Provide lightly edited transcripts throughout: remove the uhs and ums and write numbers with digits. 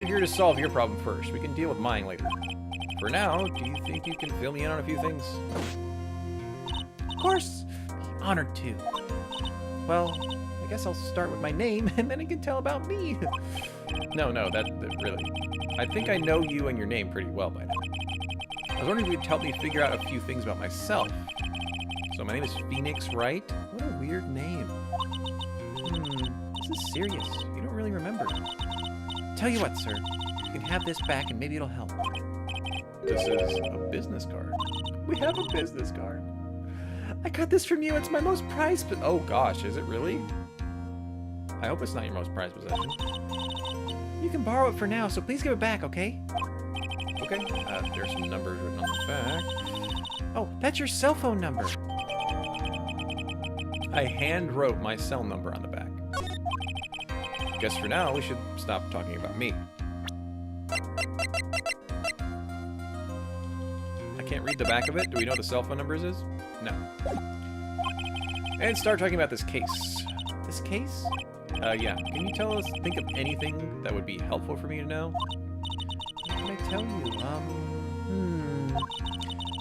here to solve your problem first. We can deal with mine later. For now, do you think you can fill me in on a few things? Of course. Be honored to. Well, I guess I'll start with my name, and then I can tell about me. No, that really. I think I know you and your name pretty well by now. I was wondering if you'd help me figure out a few things about myself. So my name is Phoenix, Wright? What a weird name. This is serious. You don't really remember. Tell you what, sir. You can have this back, and maybe it'll help. This is a business card. We have a business card. I got this from you. It's my most prized. Oh gosh, is it really? I hope it's not your most prized possession. You can borrow it for now, so please give it back, okay? Okay. There's some numbers written on the back. Oh, that's your cell phone number. I hand wrote my cell number on the back. Guess for now we should stop talking about me. I can't read the back of it. Do we know what the cell phone numbers is? No. And start talking about this case. This case? Yeah. Can you think of anything that would be helpful for me to know? What can I tell you?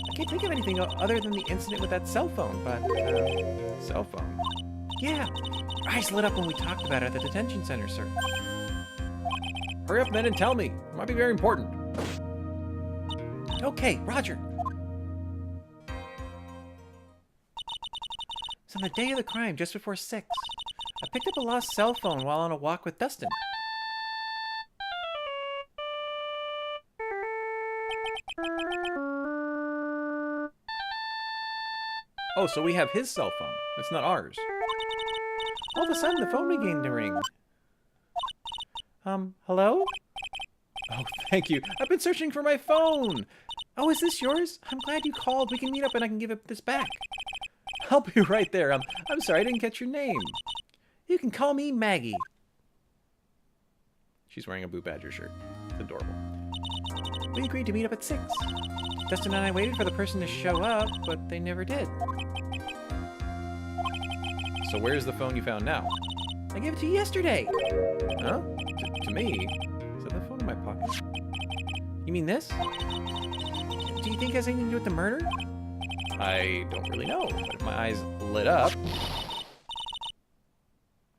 I can't think of anything other than the incident with that cell phone, but, Cell phone? Yeah. Your eyes lit up when we talked about it at the detention center, sir. Hurry up then and tell me. It might be very important. Okay, Roger. It's on the day of the crime, just before 6. I picked up a lost cell phone while on a walk with Dustin. Oh, so we have his cell phone. It's not ours. All of a sudden, the phone began to ring. Hello? Oh, thank you. I've been searching for my phone. Oh, is this yours? I'm glad you called. We can meet up and I can give this back. I'll be right there. I'm sorry, I didn't catch your name. You can call me Maggie. She's wearing a Boo Badger shirt. It's adorable. We agreed to meet up at 6. Dustin and I waited for the person to show up, but they never did. So where's the phone you found now? I gave it to you yesterday. Huh? To me? Is that the phone in my pocket? You mean this? Do you think it has anything to do with the murder? I don't really know, but if my eyes lit up...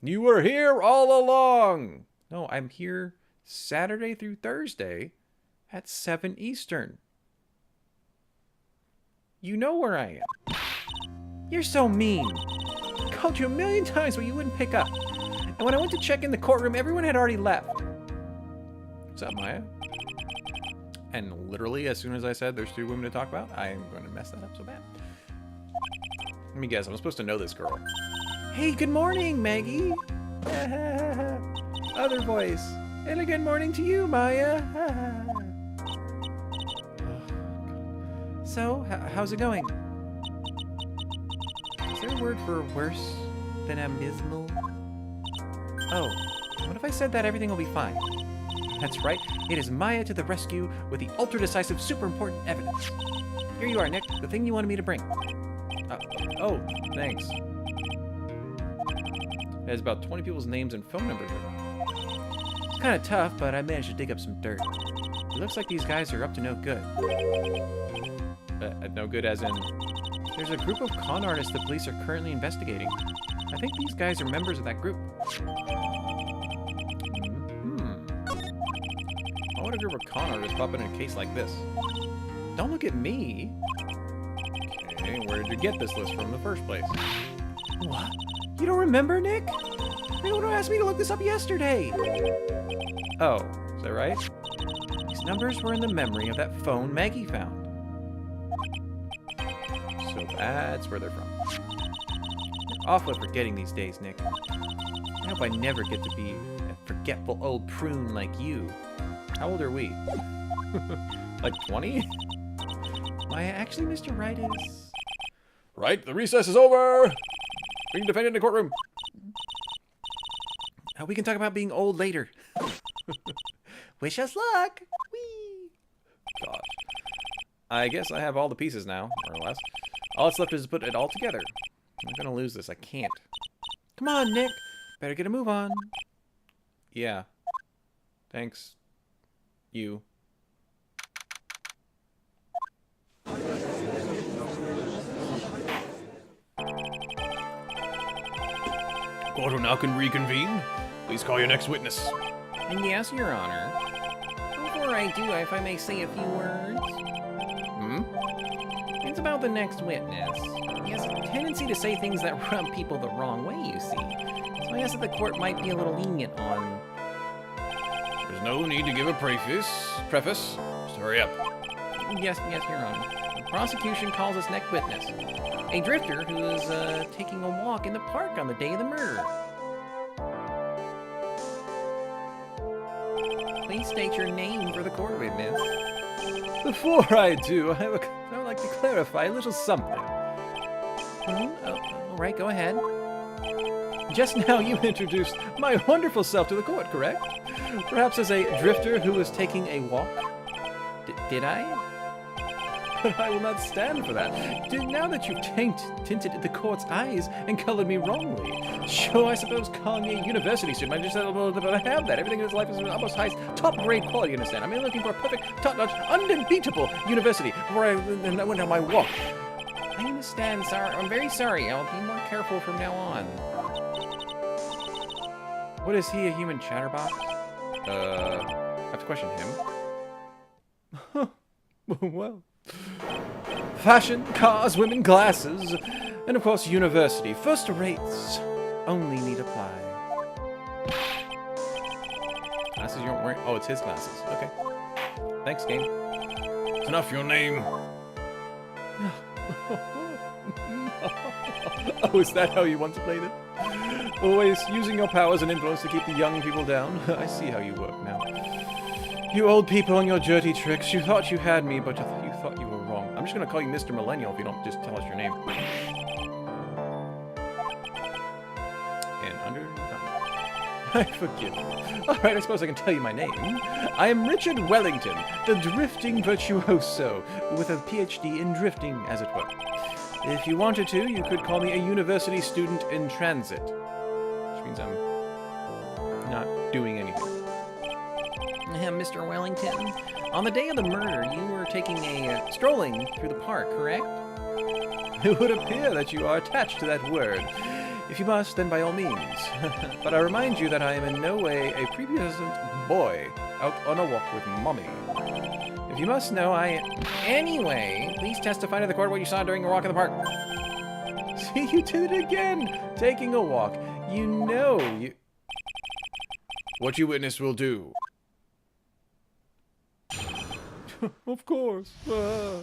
You were here all along! No, I'm here Saturday through Thursday at 7 Eastern. You know where I am. You're so mean. I called you a million times, but you wouldn't pick up. And when I went to check in the courtroom, everyone had already left. What's up, Maya? And literally, as soon as I said there's 2 women to talk about, I'm going to mess that up so bad. Let me guess, I'm supposed to know this girl. Hey, good morning, Maggie. Other voice. And a good morning to you, Maya. So, how's it going? Is there a word for worse than abysmal? Oh, what if I said that everything will be fine? That's right, it is Maya to the rescue with the ultra-decisive, super-important evidence. Here you are, Nick, the thing you wanted me to bring. Oh, thanks. It has about 20 people's names and phone numbers written. It's kind of tough, but I managed to dig up some dirt. It looks like these guys are up to no good. No good as in... There's a group of con artists the police are currently investigating. I think these guys are members of that group. Why would a group of con artists pop in a case like this? Don't look at me. Okay, where did you get this list from in the first place? What? You don't remember, Nick? They would have asked me to look this up yesterday. Oh, is that right? These numbers were in the memory of that phone Maggie found. So that's where they're from. You're awful at forgetting these days, Nick. I hope I never get to be a forgetful old prune like you. How old are we? Like 20? Maya, actually, Mr. Wright is... Right, the recess is over! Being defended in the courtroom. We can talk about being old later. Wish us luck! Whee! Gosh. I guess I have all the pieces now, more or less. All that's left is to put it all together. I'm gonna lose this. I can't. Come on, Nick. Better get a move on. Yeah. Thanks, You. Court will now can reconvene. Please call your next witness. Yes, Your Honor. Before I do, if I may say a few words. Hmm? It's about the next witness. He has a tendency to say things that rub people the wrong way, you see. So I asked that the court might be a little lenient on... There's no need to give a preface. Just hurry up. Yes, Your Honor. The prosecution calls us next witness. A drifter who is taking a walk in the park on the day of the murder. Please state your name for the court witness. Before I do, I would like to clarify a little something. Oh, all right, go ahead. Just now you introduced my wonderful self to the court, correct? Perhaps as a drifter who was taking a walk? Did I? But I will not stand for that. Now that you've tinted the court's eyes and colored me wrongly. Sure, I suppose calling me a university student, I just but I have that. Everything in this life is almost highest, top-grade quality, you understand? I'm looking for a perfect, top-notch, unbeatable university before I went on my walk. I understand, sir. I'm very sorry. I'll be more careful from now on. What is he, a human chatterbox? I have to question him. Well... Fashion, cars, women, glasses, and of course university. First rates only need apply. Glasses you aren't wearing? Oh, it's his glasses. Okay. Thanks, game. It's enough your name. Oh, is that how you want to play it? Always using your powers and influence to keep the young people down. I see how you work now. You old people and your dirty tricks. You thought you had me, but you thought you were wrong. I'm just going to call you Mr. Millennial if you don't just tell us your name. And under... I forgive you. Alright, I suppose I can tell you my name. I am Richard Wellington, the drifting virtuoso, with a PhD in drifting, as it were. If you wanted to, you could call me a university student in transit. Which means I'm not doing anything. Mr. Wellington, on the day of the murder, you were taking a strolling through the park, correct? It would appear that you are attached to that word. If you must, then by all means. But I remind you that I am in no way a prepubescent boy out on a walk with mommy. If you must know, Anyway, please testify to the court what you saw during your walk in the park. See, you did it again! Taking a walk. You know you... What you witness will do. Of course. I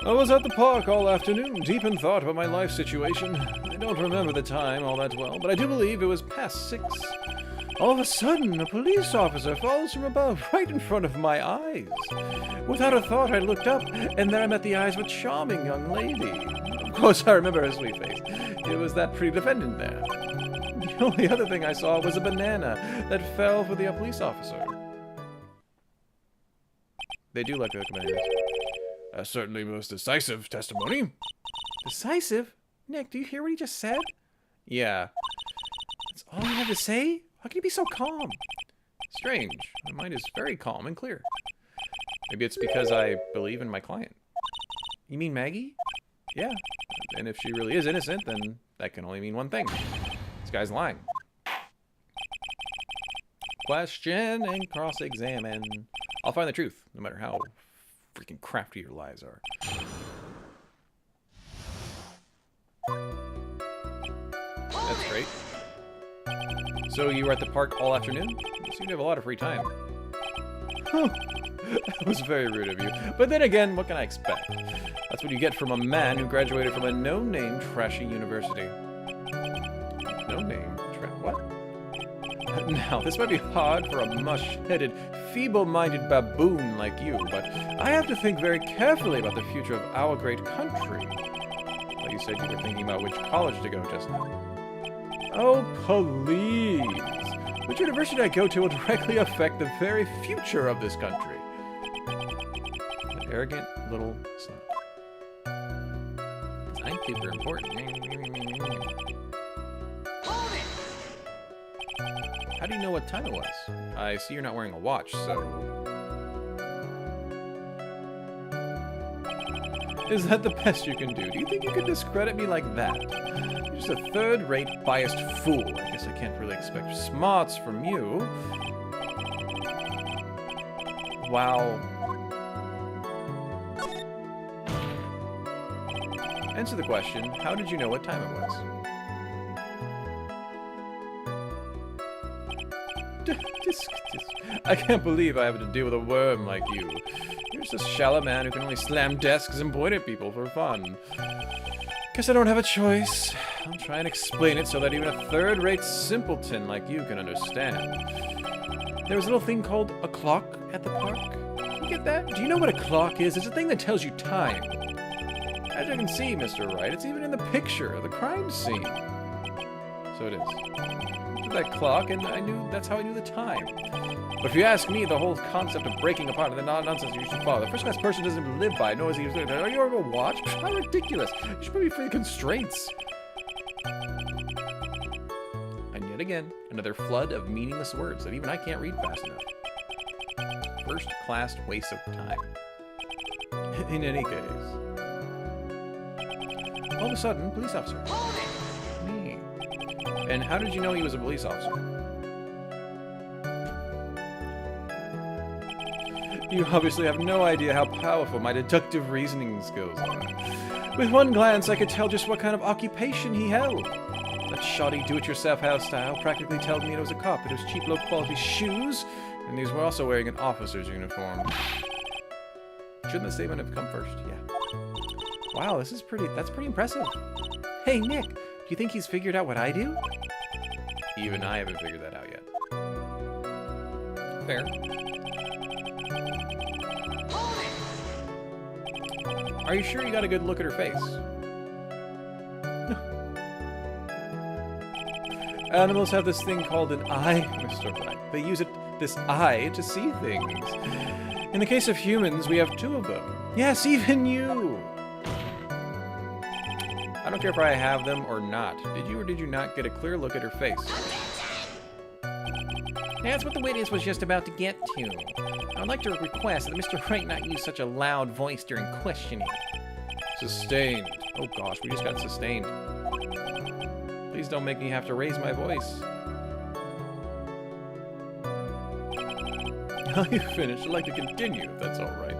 was at the park all afternoon, deep in thought about my life situation. I don't remember the time all that well, but I do believe it was past 6. All of a sudden, a police officer falls from above, right in front of my eyes. Without a thought, I looked up, and there I met the eyes of a charming young lady. Of course, I remember her sweet face. It was that pretty defendant there. The only other thing I saw was a banana that fell for the police officer. They do like to look at bananas. Certainly most decisive testimony. Decisive? Nick, do you hear what he just said? Yeah. That's all you have to say? How can you be so calm? Strange. My mind is very calm and clear. Maybe it's because I believe in my client. You mean Maggie? Yeah. And if she really is innocent, then that can only mean one thing. This guy's lying. Question and cross-examine. I'll find the truth, no matter how freaking crafty your lies are. That's great. So you were at the park all afternoon? You seem to have a lot of free time. That was very rude of you. But then again, what can I expect? That's what you get from a man who graduated from a no-name trashy university. No-name? What? Now, this might be hard for a mush-headed, feeble-minded baboon like you, but I have to think very carefully about the future of our great country. Well, you said you were thinking about which college to go just now. Oh, please. Which university I go to will directly affect the very future of this country. An arrogant little slut. I'm super important. How do you know what time it was? I see you're not wearing a watch, so... Is that the best you can do? Do you think you could discredit me like that? You're just a third-rate, biased fool. I guess I can't really expect smarts from you. Wow. Answer the question, how did you know what time it was? I can't believe I have to deal with a worm like you. You're just a shallow man who can only slam desks and point at people for fun. Guess I don't have a choice. I'll try and explain it so that even a third-rate simpleton like you can understand. There was a little thing called a clock at the park. You get that? Do you know what a clock is? It's a thing that tells you time. As you can see, Mr. Wright, it's even in the picture of the crime scene. So it is. Look at that clock, and that's how I knew the time. But if you ask me, the whole concept of breaking apart and the nonsense you should follow, the first-class person doesn't even live by, nor is he... Are you ever a watch? How ridiculous. You should probably be free of constraints. And yet again, another flood of meaningless words that even I can't read fast enough. First-class waste of time. In any case. All of a sudden, police officer. Me. And how did you know he was a police officer? You obviously have no idea how powerful my deductive reasoning skills are. With one glance, I could tell just what kind of occupation he held. That shoddy do-it-yourself hairstyle practically told me it was a cop with his cheap, low-quality shoes, and these were also wearing an officer's uniform. Shouldn't the statement have come first? Yeah. Wow, that's pretty impressive. Hey, Nick, do you think he's figured out what I do? Even I haven't figured that out yet. Fair. Are you sure you got a good look at her face? Animals have this thing called an eye, Mr. Wright. They use this eye to see things. In the case of humans, we have two of them. Yes, even you! I don't care if I have them or not. Did you or did you not get a clear look at her face? That's what the witness was just about to get to. I would like to request that Mr. Wright not use such a loud voice during questioning. Sustained. Oh gosh, we just got sustained. Please don't make me have to raise my voice. Now you finished. I'd like to continue, if that's alright.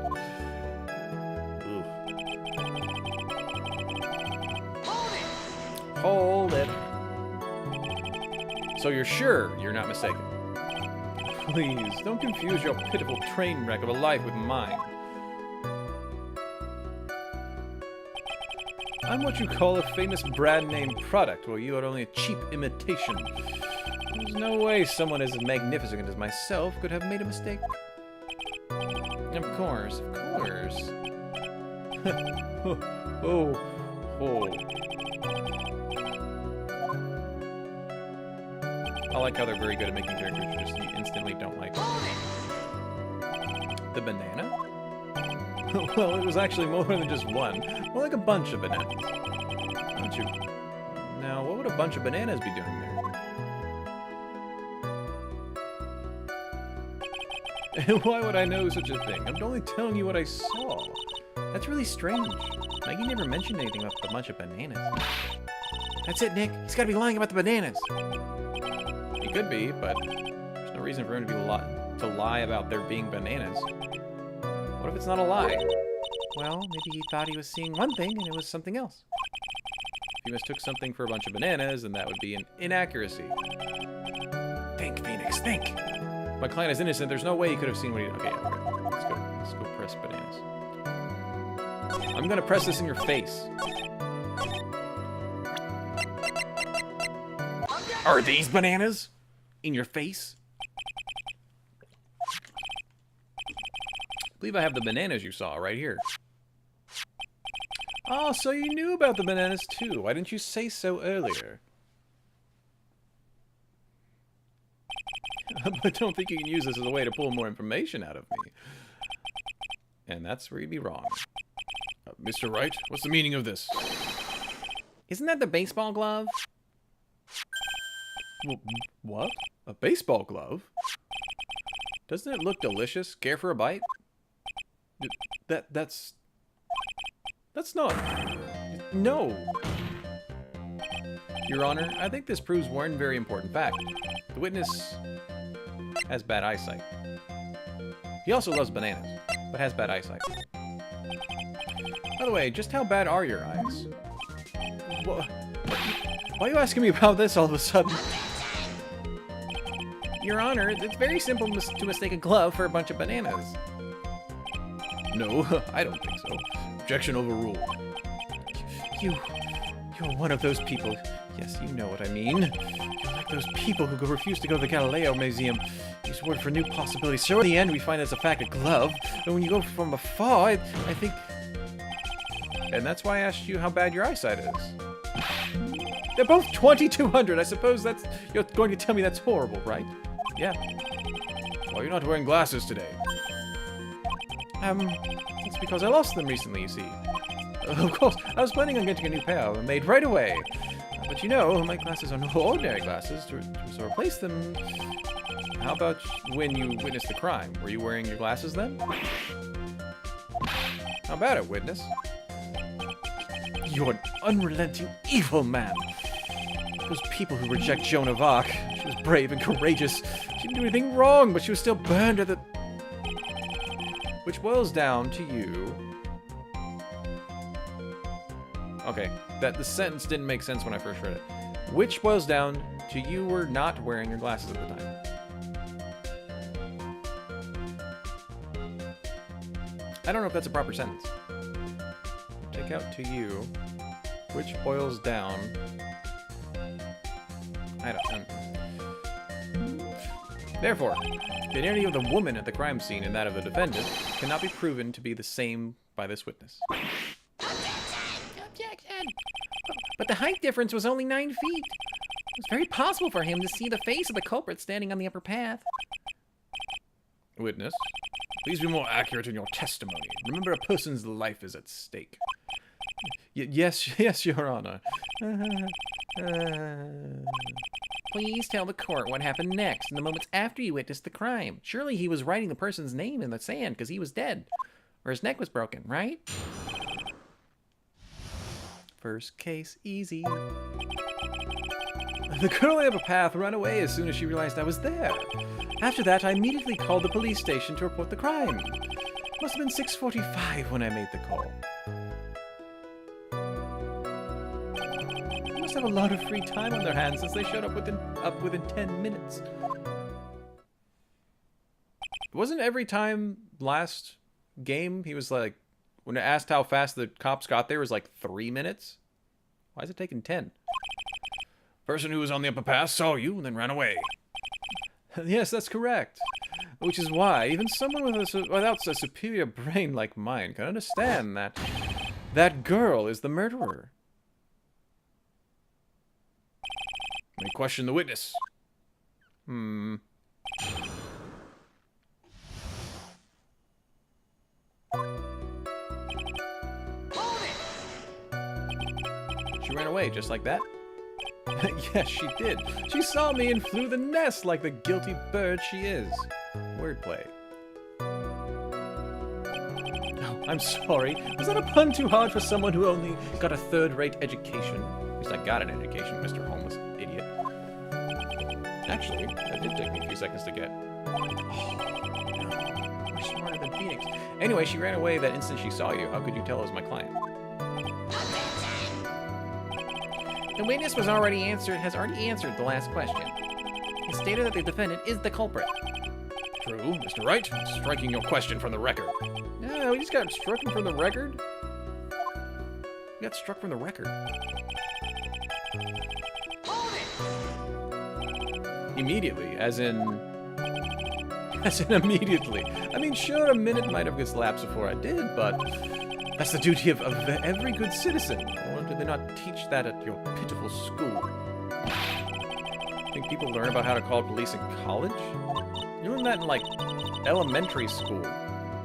Hold it. So you're sure you're not mistaken? Please, don't confuse your pitiful train wreck of a life with mine. I'm what you call a famous brand name product, while you are only a cheap imitation. There's no way someone as magnificent as myself could have made a mistake. Of course, of course. oh. I like how they're very good at making characters you just instantly don't like. The banana? Well, it was actually more than just one. More like a bunch of bananas. Don't you? Now, what would a bunch of bananas be doing there? And why would I know such a thing? I'm only telling you what I saw. That's really strange. Maggie never mentioned anything about a bunch of bananas. That's it, Nick. He's got to be lying about the bananas. He could be, but there's no reason for him to lie about there being bananas. What if it's not a lie? Well, maybe he thought he was seeing one thing and it was something else. If he mistook something for a bunch of bananas, then that would be an inaccuracy. Think, Phoenix, think! My client is innocent. There's no way he could have seen what he... Okay, yeah, let's go press bananas. I'm gonna press this in your face. Are these bananas? In your face? I believe I have the bananas you saw right here. Oh, so you knew about the bananas too. Why didn't you say so earlier? I don't think you can use this as a way to pull more information out of me. And that's where you'd be wrong. Mr. Wright, what's the meaning of this? Isn't that the baseball glove? What? A baseball glove? Doesn't it look delicious? Care for a bite? That's not... No! Your Honor, I think this proves one very important fact. The witness has bad eyesight. He also loves bananas, but has bad eyesight. By the way, just how bad are your eyes? Why are you asking me about this all of a sudden? Your Honor, it's very simple to mistake a glove for a bunch of bananas. No, I don't think so. Objection overruled. You're one of those people. Yes, you know what I mean. You're like those people who refuse to go to the Galileo Museum. Use word for new possibilities. So in the end, we find it's a fact a glove. And when you go from afar, I think... And that's why I asked you how bad your eyesight is. They're both 2200. I suppose that's... You're going to tell me that's horrible, right? Yeah. Well, you're not wearing glasses today. It's because I lost them recently, you see. Of course, I was planning on getting a new pair made right away. But you know, my glasses are no ordinary glasses. To replace them... How about when you witnessed the crime? Were you wearing your glasses then? How about it, witness? You're an unrelenting, evil man. Those people who reject Joan of Arc. She was brave and courageous. She didn't do anything wrong, but she was still burned at the... Which boils down to you... Okay, the sentence didn't make sense when I first read it. Which boils down to you were not wearing your glasses at the time. I don't know if that's a proper sentence. Take out to you, which boils down... I don't know. Therefore, the identity of the woman at the crime scene and that of the defendant cannot be proven to be the same by this witness. Objection! But the height difference was only 9 feet. It was very possible for him to see the face of the culprit standing on the upper path. Witness, please be more accurate in your testimony. Remember, a person's life is at stake. Yes, Your Honor. Please tell the court what happened next in the moments after you witnessed the crime. Surely he was writing the person's name in the sand because he was dead. Or his neck was broken, right? First case, easy. The girl on the upper path ran away as soon as she realized I was there. After that, I immediately called the police station to report the crime. Must have been 6:45 when I made the call. They must have a lot of free time on their hands since they showed up within 10 minutes. Wasn't every time last game he was like, when I asked how fast the cops got there, it was like 3 minutes? Why is it taking 10? Person who was on the upper path saw you and then ran away. Yes, that's correct. Which is why even someone without a superior brain like mine can understand that that girl is the murderer. Let me question the witness. She ran away just like that? Yes, she did. She saw me and flew the nest like the guilty bird she is. Wordplay. Oh, I'm sorry. Was that a pun too hard for someone who only got a third-rate education? At least I got an education, Mr. Homeless Idiot. Actually, that did take me a few seconds to get. Oh, you're smarter than Phoenix. Anyway, she ran away that instant she saw you. How could you tell it was my client? The witness has already answered the last question. He stated that the defendant is the culprit. True, Mr. Wright. Striking your question from the record. Yeah, we just got struck from the record? We got struck from the record. Immediately, as in immediately. I mean, sure, a minute might have elapsed before I did, but that's the duty of every good citizen. Or did they not teach that at your pitiful school? Think people learn about how to call police in college? You learn that in, like, elementary school.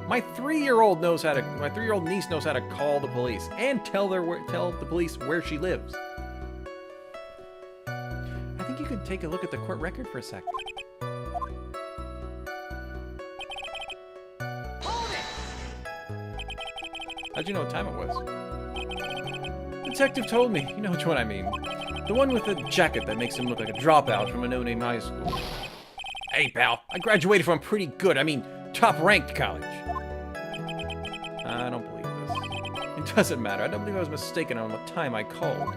My 3-year-old niece knows how to call the police and tell the police where she lives. I think you could take a look at the court record for a sec. How'd you know what time it was? Detective told me. You know which one I mean. The one with the jacket that makes him look like a dropout from a no-name high school. Hey, pal. I graduated from pretty good, top-ranked college. I don't believe this. It doesn't matter. I don't believe I was mistaken on what time I called.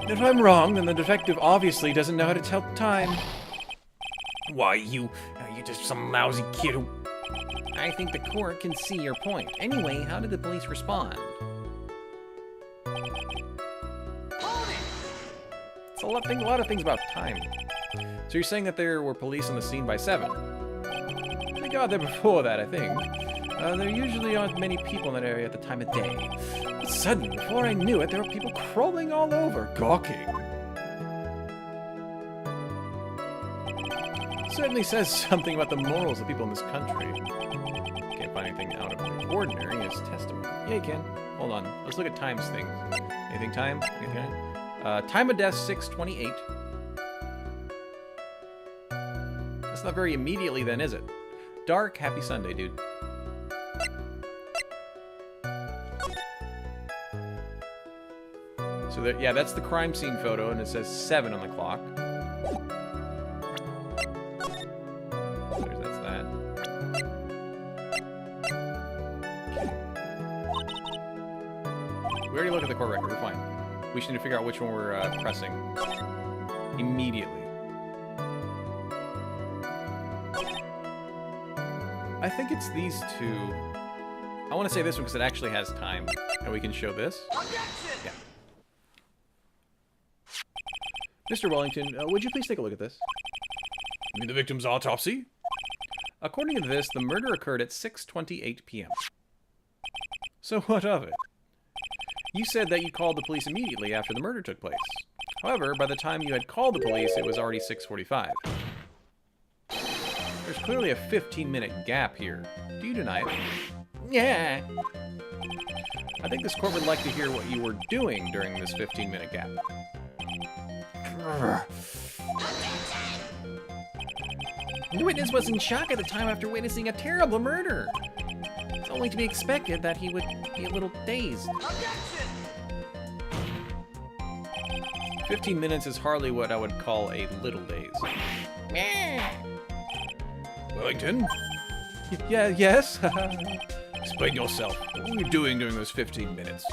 If I'm wrong, then the detective obviously doesn't know how to tell time. Why, you're just some lousy kid who... I think the court can see your point. Anyway, how did the police respond? It's a lot of things about time. So you're saying that there were police on the scene by 7? They got there before that, I think. There usually aren't many people in that area at the time of day. But suddenly, before I knew it, there were people crawling all over, gawking. Certainly says something about the morals of people in this country. Can't find anything out of the ordinary as testimony. Yeah, you can. Hold on. Let's look at times things. Anything time? Anything time? Time of death, 6:28. That's not very immediately then, is it? Dark, happy Sunday, dude. So that, yeah, that's the crime scene photo, and it says 7 on the clock. That's that. Okay. We already looked at the court record. We're fine. We just need to figure out which one we're pressing immediately. I think it's these two. I want to say this one because it actually has time, and we can show this. Yeah. Mr. Wellington, would you please take a look at this? You mean the victim's autopsy? According to this, the murder occurred at 6:28 p.m. So what of it? You said that you called the police immediately after the murder took place. However, by the time you had called the police, it was already 6:45. There's clearly a 15-minute gap here. Do you deny it? Yeah. I think this court would like to hear what you were doing during this 15-minute gap. The witness was in shock at the time after witnessing a terrible murder. It's only to be expected that he would be a little dazed. 15 minutes is hardly what I would call a little daze. Wellington? Yes? Explain yourself. What were you doing during those 15 minutes?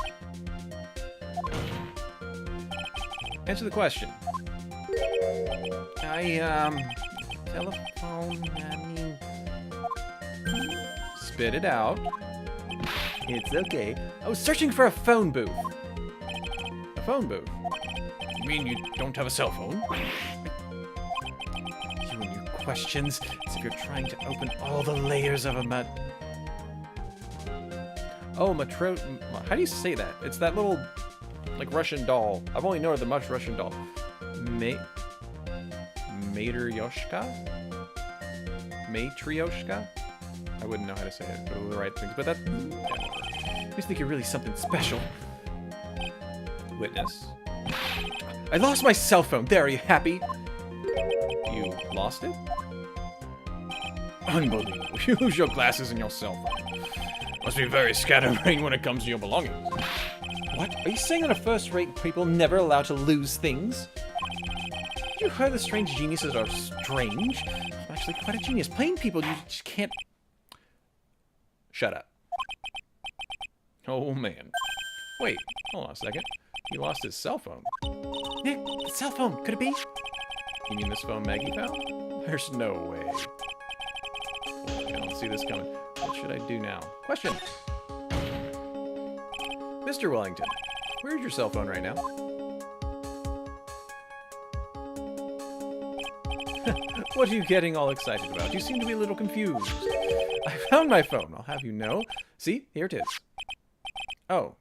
Answer the question. Telephone, Spit it out. It's okay. I was searching for a phone booth. A phone booth? You mean you don't have a cell phone? You and your questions, as if you're trying to open all the layers of a Oh, how do you say that? It's that little, like, Russian doll. I've only known the much Russian doll. Matryoshka? Matryoshka? I wouldn't know how to say it, but the right things. But that... Yeah. You think you're really something special. Witness. I lost my cell phone. There, are you happy? You lost it? Unbelievable. You lose your glasses and your cell phone. Must be very scatterbrained when it comes to your belongings. What? Are you saying that a first-rate people never allowed to lose things? You heard the strange geniuses are strange? I'm actually quite a genius. Plain people, you just can't... Shut up. Oh, man. Wait, hold on a second. He lost his cell phone. Nick, the cell phone. Could it be? You mean this phone Maggie found? There's no way. I don't see this coming. What should I do now? Question. Mr. Wellington, where's your cell phone right now? What are you getting all excited about? You seem to be a little confused. I found my phone, I'll have you know. See? Here it is. Oh,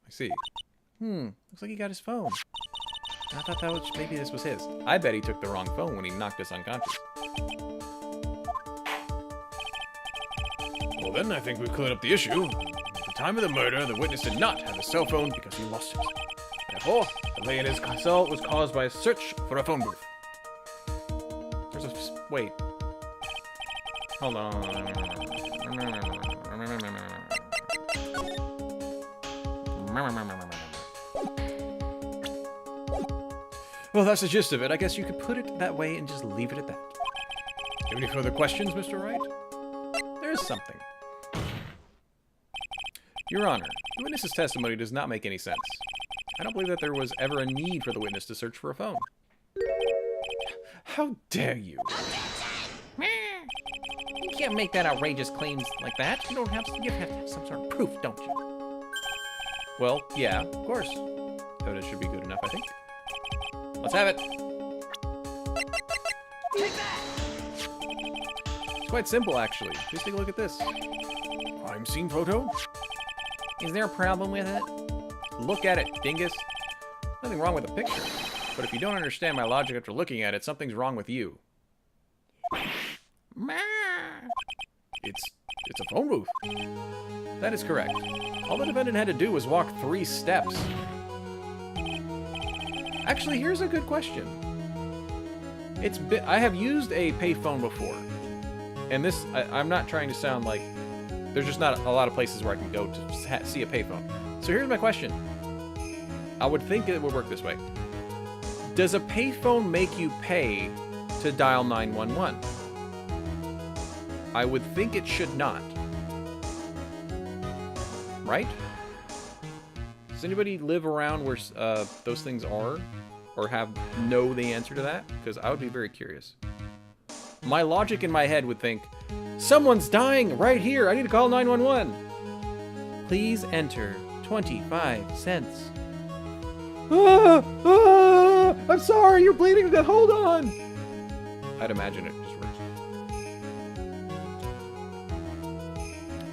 I see. Looks like he got his phone. I thought maybe this was his. I bet he took the wrong phone when he knocked us unconscious. Well then, I think we've cleared up the issue. At the time of the murder, the witness did not have a cell phone because he lost it. Therefore, the delay in his cell was caused by a search for a phone booth. Wait. Hold on. Well, that's the gist of it. I guess you could put it that way and just leave it at that. Have any further questions, Mr. Wright? There is something. Your Honor, the witness's testimony does not make any sense. I don't believe that there was ever a need for the witness to search for a phone. How dare you? You can't make that outrageous claims like that. You have to have some sort of proof, don't you? Well, yeah, of course. Evidence should be good enough, I think. Let's have it. It's quite simple, actually. Just take a look at this. Crime scene photo? Is there a problem with it? Look at it, dingus. Nothing wrong with the picture. But if you don't understand my logic after looking at it, something's wrong with you. It's a phone booth. That is correct. All the defendant had to do was walk 3 steps. Actually, here's a good question. I have used a payphone before. And this, I'm not trying to sound like... There's just not a lot of places where I can go to see a payphone. So here's my question. I would think it would work this way. Does a payphone make you pay to dial 911? I would think it should not. Right? Does anybody live around where those things are? Or know the answer to that? Because I would be very curious. My logic in my head would think, someone's dying right here. I need to call 911. Please enter 25 cents. I'm sorry, you're bleeding to death. Hold on. I'd imagine it just works.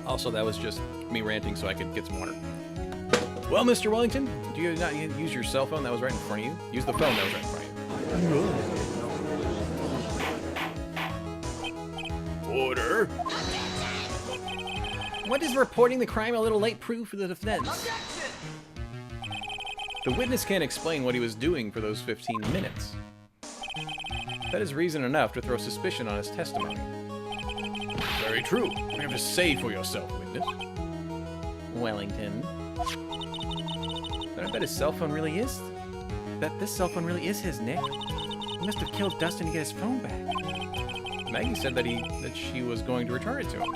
Also, that was just me ranting so I could get some water. Well, Mr. Wellington, do you not use your cell phone that was right in front of you? Use the phone that was right in front of you. Order. What is reporting the crime a little late proof for the defense? The witness can't explain what he was doing for those 15 minutes. That is reason enough to throw suspicion on his testimony. Very true. What do you have to say for yourself, witness? Wellington. Then I bet his cell phone really is... This cell phone really is his, Nick. He must have killed Dustin to get his phone back. Maggie said that she was going to return it to him.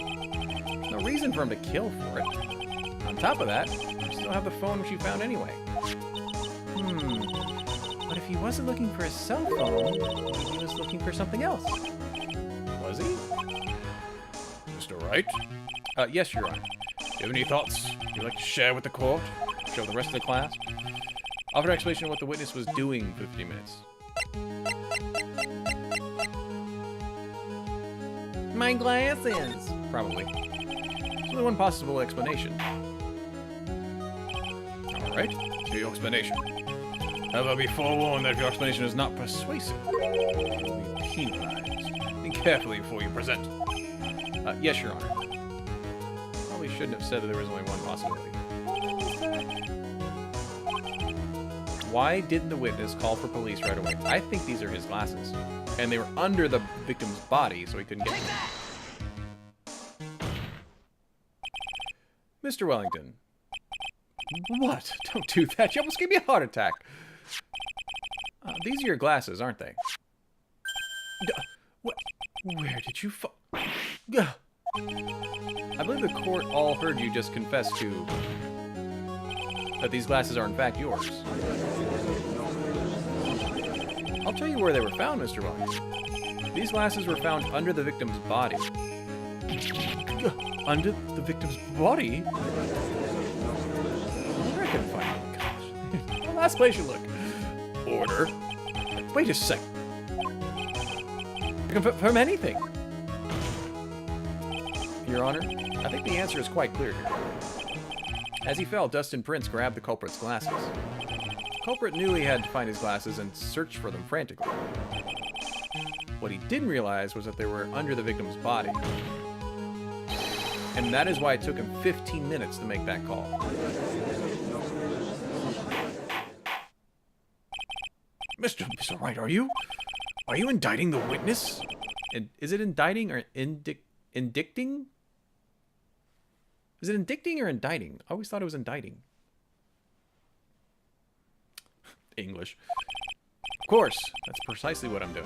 There's no reason for him to kill for it. On top of that, you still have the phone she found anyway. But if he wasn't looking for his cell phone, maybe he was looking for something else. Was he? Mr. Wright? Yes, Your Honor. Do you have any thoughts you'd like to share with the court? Show the rest of the class? Offer an explanation of what the witness was doing for 50 minutes. My glasses! Probably. There's only one possible explanation. Alright, here's your explanation. However, be forewarned that if your explanation is not persuasive, you will be penalized. Think carefully before you present. Yes, Your Honor. Probably shouldn't have said that there was only one possibility. Why didn't the witness call for police right away? I think these are his glasses. And they were under the victim's body, so he couldn't get them. Mr. Wellington. What? Don't do that. You almost gave me a heart attack. These are your glasses, aren't they? What? Where did you I believe the court all heard you just confess to that these glasses are in fact yours. I'll tell you where they were found, Mr. Wellington. These glasses were found under the victim's body. Under the victim's body? Where I can find them, gosh. The last place you look. Order. Wait a second. You can confirm anything. Your Honor, I think the answer is quite clear here. As he fell, Dustin Prince grabbed the culprit's glasses. The culprit knew he had to find his glasses and searched for them frantically. What he didn't realize was that they were under the victim's body. And that is why it took him 15 minutes to make that call. Mr. Wright, are you indicting the witness? Is it indicting or Indicting? Is it indicting or indicting? I always thought it was indicting. English. Of course, that's precisely what I'm doing.